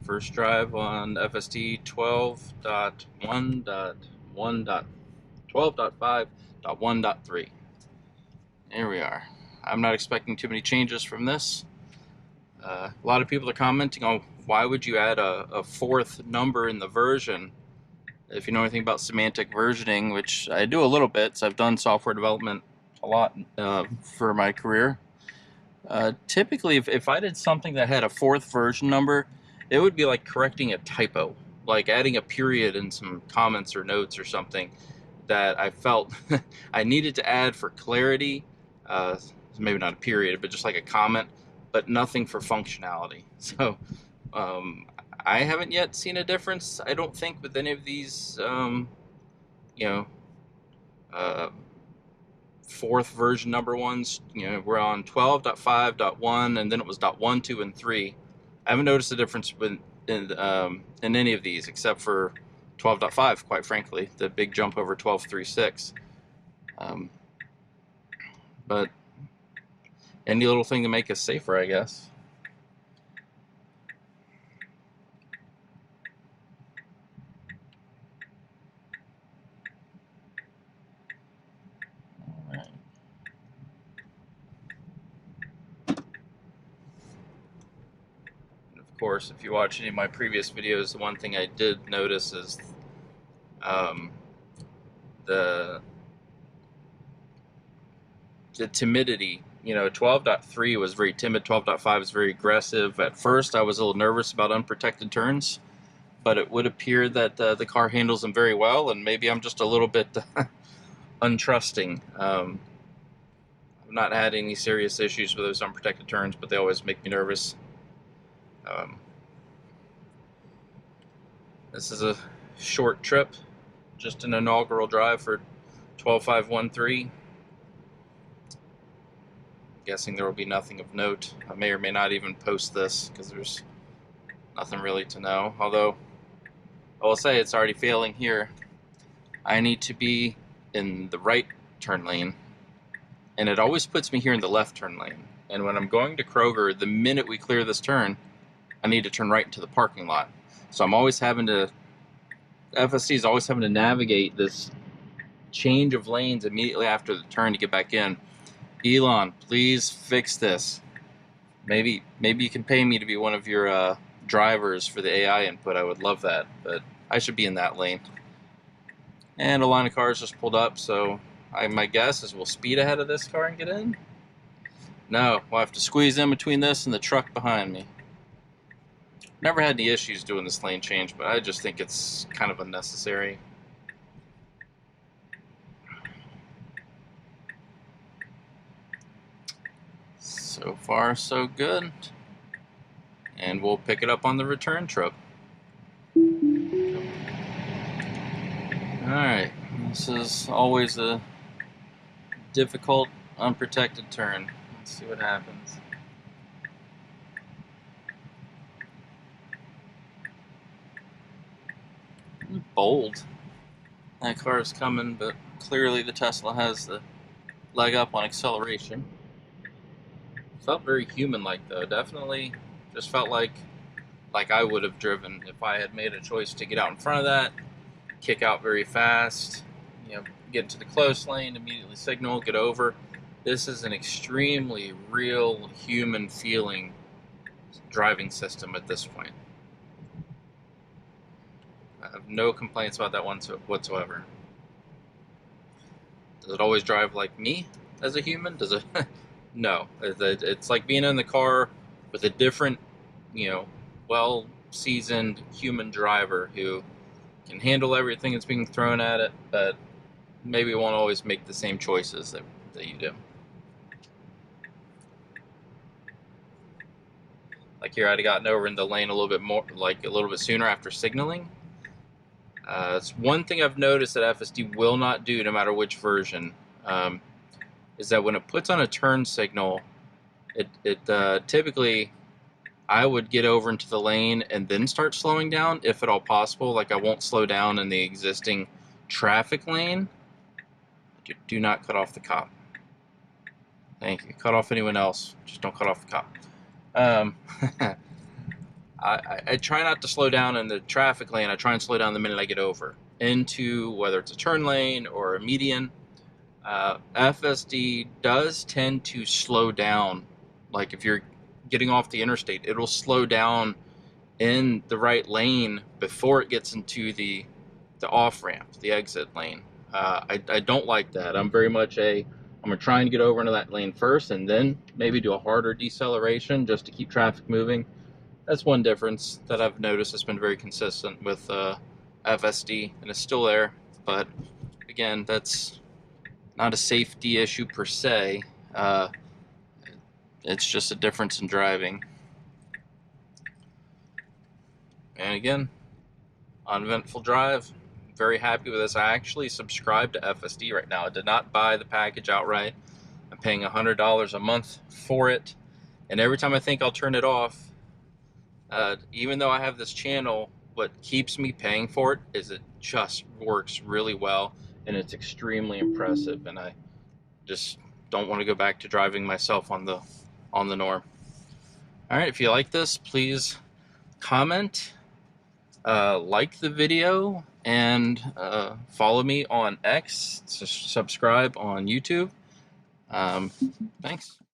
First drive on FSD 12.1.1.12.5.1.3. There we are. I'm not expecting too many changes from this. A lot of people are commenting on why would you add a fourth number in the version. If you know anything about semantic versioning, which I do a little bit, so I've done software development a lot for my career. Typically, if I did something that had a fourth version number, it would be like correcting a typo, like adding a period in some comments or notes or something that I felt I needed to add for clarity. Maybe not a period, but just like a comment, but nothing for functionality. So um, I haven't yet seen a difference, I don't think, with any of these, you know, uh, fourth version number ones. We're on 12.5.1, and then it was .1, 2, and 3. I haven't noticed a difference in any of these except for 12.5, quite frankly, the big jump over 12.3.6. But any little thing to make us safer, I guess. All right. And of course, if you watch any of my previous videos, the one thing I did notice is the timidity. 12.3 was very timid, 12.5 was very aggressive. At first, I was a little nervous about unprotected turns, but it would appear that the car handles them very well, and maybe I'm just a little bit untrusting. I've not had any serious issues with those unprotected turns, but they always make me nervous. This is a short trip, just an inaugural drive for 12.5.1.3. Guessing there will be nothing of note. I may or may not even post this because there's nothing really to know. Although I will say it's already failing here. I need to be in the right turn lane, and it always puts me here in the left turn lane. And when I'm going to Kroger, the minute we clear this turn, I need to turn right into the parking lot. So I'm always having to, FSD is always having to navigate this change of lanes immediately after the turn to get back in. Elon, please fix this. Maybe you can pay me to be one of your drivers for the AI input. I would love that, but I should be in that lane. And a line of cars just pulled up, so my guess is we'll speed ahead of this car and get in. No, we'll have to squeeze in between this and the truck behind me. Never had any issues doing this lane change, but I just think it's kind of unnecessary. So far, so good. And we'll pick it up on the return trip. Alright, this is always a difficult, unprotected turn. Let's see what happens. Bold. That car is coming, but clearly the Tesla has the leg up on acceleration. Felt very human-like, though. Definitely just felt like I would have driven if I had made a choice to get out in front of that, kick out very fast, get into the close lane, immediately signal, get over. This is an extremely real human feeling driving system at this point. I have no complaints about that one whatsoever. Does it always drive like me as a human? Does it? No. It's like being in the car with a different, well-seasoned human driver who can handle everything that's being thrown at it, but maybe won't always make the same choices that you do. Like here, I'd have gotten over in the lane a little bit sooner after signaling. It's one thing I've noticed that FSD will not do, no matter which version, is that when it puts on a turn signal, it typically, I would get over into the lane and then start slowing down, if at all possible. Like, I won't slow down in the existing traffic lane. Do not cut off the cop. Thank you. Cut off anyone else. Just don't cut off the cop. I try not to slow down in the traffic lane. I try and slow down the minute I get over into whether it's a turn lane or a median. FSD does tend to slow down. Like if you're getting off the interstate, it'll slow down in the right lane before it gets into the off ramp, the exit lane. I don't like that. I'm very much I'm gonna try and get over into that lane first, and then maybe do a harder deceleration just to keep traffic moving. That's one difference that I've noticed. It's been very consistent with FSD, and it's still there. But again, that's not a safety issue per se. It's just a difference in driving. And again, uneventful drive. Very happy with this. I actually subscribe to FSD right now. I did not buy the package outright. I'm paying $100 a month for it, and every time I think I'll turn it off, even though I have this channel, what keeps me paying for it is it just works really well, and it's extremely impressive, and I just don't want to go back to driving myself on the norm. All right, if you like this, please comment, like the video, and follow me on X, subscribe on YouTube. Thanks.